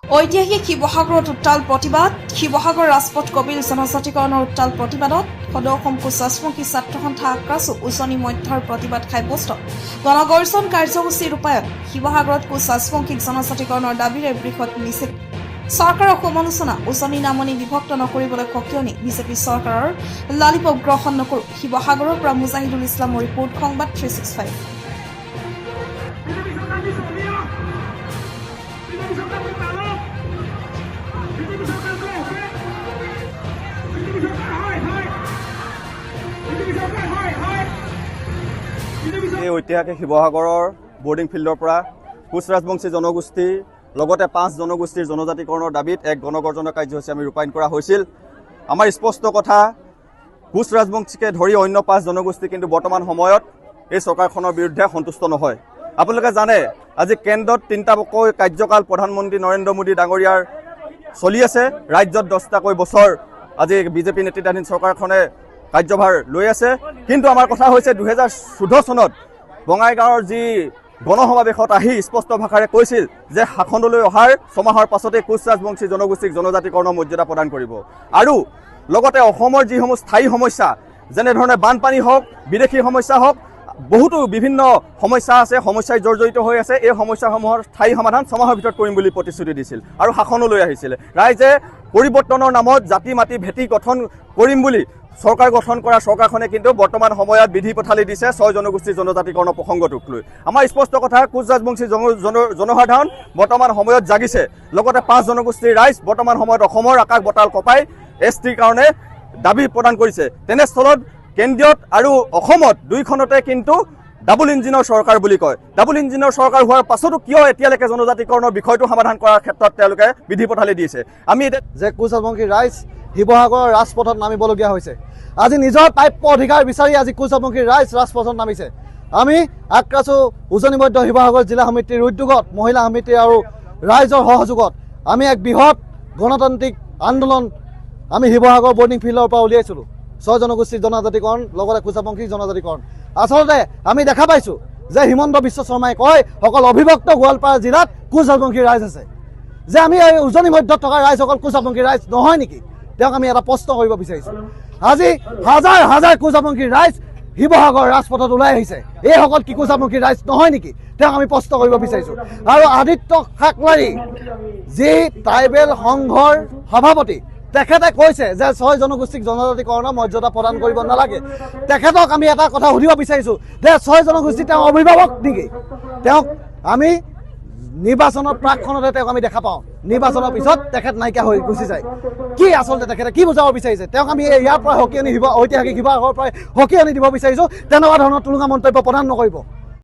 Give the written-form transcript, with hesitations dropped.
ঐতিহাসিক শিৱসাগৰত উত্তাল প্ৰতিবাদ শিৱসাগৰ ৰাজপথ কবিল জনজাতিকৰণৰ উত্তাল প্ৰতিবাদত সদৌ অসম কোচ ৰাজবংশী ছাত্ৰ সন্থা আক্ৰাছু উজনি মধ্যৰ প্ৰতিবাদ সাব্যস্ত গণগৰ্জন কাৰ্যসূচী ৰূপায়ণ শিৱসাগৰত কোচ ৰাজবংশীক জনজাতিকৰণৰ দাবীৰে বৃহৎ মিছিল চৰকাৰৰ সমালোচনা উজনি নামনি বিভক্ত নকৰিবলৈ সকিয়নি বিজেপি চৰকাৰৰ লালিপপ গ্ৰহণ নকৰো শিৱসাগৰৰ পৰা মুজাহিদুল ইছলামৰ ৰিপৰ্ট সংবাদ 365 এই ঐতিহাসিক শিৱসাগৰৰ বৰ্ডিং ফিল্ডৰ পৰা কোচ ৰাজবংশী জনগোষ্ঠী লগতে 5 জনগোষ্ঠীৰ জনজাতিকৰণৰ দাবীত এক গণগৰ্জনৰ কাৰ্যসূচী আমি ৰূপায়ণ কৰা হৈছিল। আমাৰ স্পষ্ট কথা কোচ ৰাজবংশীকে ধৰি অন্য 5 জনগোষ্ঠী কিন্তু বৰ্তমান সময়ত এই চৰকাৰখনৰ বিৰুদ্ধে সন্তুষ্ট নহয়। আপোনালোকে জানে আজি কেন্দ্ৰত 3টাকৈ কাৰ্যকাল প্ৰধানমন্ত্ৰী নৰেন্দ্ৰ মোদী ডাঙৰীয়াৰ চলি আছে, ৰাজ্যত 10টাকৈ বছৰ আজি বিজেপি নেতৃত্বাধীন চৰকাৰখনে কাৰ্যভাৰ লৈ আছে। কিন্তু আমাৰ কথা হৈছে 2014 চনত বঙাইগাঁৱৰ যি গণসমাৱেশত আহি স্পষ্ট ভাষাৰে কৈছিল যে শাসনলৈ অহাৰ 6 মাহৰ পাছতে কোচ ৰাজবংশী জনগোষ্ঠীক জনজাতিকৰণৰ মৰ্যাদা প্ৰদান কৰিব আৰু লগতে অসমৰ যিসমূহ স্থায়ী সমস্যা যেনেধৰণে বানপানী হওক বিদেশী সমস্যা হওক বহুতো বিভিন্ন সমস্যা আছে, সমস্যাই জৰ্জৰিত হৈ আছে। এই সমস্যাসমূহৰ স্থায়ী সমাধান 6 মাহৰ ভিতৰত কৰিম বুলি প্ৰতিশ্ৰুতি দিছিল আৰু শাসনলৈ আহিছিল। ৰাইজে পৰিৱৰ্তনৰ নামত জাতি মাটি ভেটি গঠন কৰিম বুলি চৰকাৰ গঠন কৰা চৰকাৰখনে কিন্তু বৰ্তমান সময়ত বিধি পথালি দিছে 6 জনগোষ্ঠীৰ জনজাতিকৰণৰ প্ৰসংগটোক লৈ। আমাৰ স্পষ্ট কথা কোচ ৰাজবংশী জনসাধাৰণ বৰ্তমান সময়ত জাগিছে, লগতে 5 জনগোষ্ঠীৰ ৰাইজ বৰ্তমান সময়ত অসমৰ আকাশ বতাল কপাই STৰ কাৰণে দাবী প্ৰদান কৰিছে। তেনেস্থলত কেন্দ্ৰীয়ত আৰু অসমত দুইখনতে কিন্তু ডাবল ইঞ্জিনৰ চৰকাৰ বুলি কয়। ডাবল ইঞ্জিনৰ চৰকাৰ হোৱাৰ পাছতো কিয় এতিয়ালৈকে জনজাতিকৰণৰ বিষয়টো সমাধান কৰাৰ ক্ষেত্ৰত তেওঁলোকে বিধি পথালি দিছে। আমি যে কোচ ৰাজবংশী ৰাইজ শিৱসাগৰৰ ৰাজপথত নামিবলগীয়া হৈছে। আজি নিজৰ প্ৰাপ্য অধিকাৰ বিচাৰি আজি কোচ ৰাজবংশী ৰাইজ ৰাজপথত নামিছে। আমি আক্ৰাছু উজনি মধ্য শিৱসাগৰ জিলা সমিতিৰ উদ্যোগত মহিলা সমিতি আৰু ৰাইজৰ সহযোগত আমি এক বৃহৎ গণতান্ত্ৰিক আন্দোলন আমি শিৱসাগৰ বৰ্ডিং ফিল্ডৰ পৰা উলিয়াইছিলোঁ। 6 জনগোষ্ঠীৰ জনজাতিকৰণ লগতে কোচ ৰাজবংশী জনজাতিকৰণ। আচলতে আমি দেখা পাইছোঁ যে হিমন্ত বিশ্ব শৰ্মাই কয় অকল অবিভক্ত গোৱালপাৰা জিলাত কোচ ৰাজবংশী ৰাইজ আছে, যে আমি এই উজনি মধ্যত থকা ৰাইজ অকল কোচ ৰাজবংশী ৰাইজ নহয় নেকি? তেওঁক আমি এটা প্ৰশ্ন কৰিব বিচাৰিছোঁ। আজি হাজাৰ হাজাৰ কোচ ৰাজবংশী ৰাইজ শিৱসাগৰ ৰাজপথত ওলাই আহিছে, এইসকল কি কোচ ৰাজবংশী ৰাইজ নহয় নেকি? তেওঁক আমি প্ৰশ্ন কৰিব বিচাৰিছোঁ। আৰু আদিত্য খাকলাৰী যি ট্ৰাইবেল সংঘৰ সভাপতি তেখেতে কৈছে যে 6 জনগোষ্ঠীক জনজাতিকৰণৰ মৰ্যাদা প্ৰদান কৰিব নালাগে। তেখেতক আমি এটা কথা সুধিব বিচাৰিছোঁ যে 6 জনগোষ্ঠী তেওঁ অভিভাৱক নেকি? তেওঁক আমি নিৰ্বাচনৰ প্ৰাকখনতে তেওঁক আমি দেখা পাওঁ, নিৰ্বাচনৰ পিছত তেখেত নাইকিয়া হৈ গুচি যায়। কি আচলতে তেখেতে কি বুজাব বিচাৰিছে? তেওঁক আমি ইয়াৰ পৰা হকি আনি ঐতিহাসিক শিৱসাগৰৰ পৰাই হকি আনি দিব বিচাৰিছোঁ। তেনেকুৱা ধৰণৰ টুলুঙা মন্তব্য প্ৰদান নকৰিব।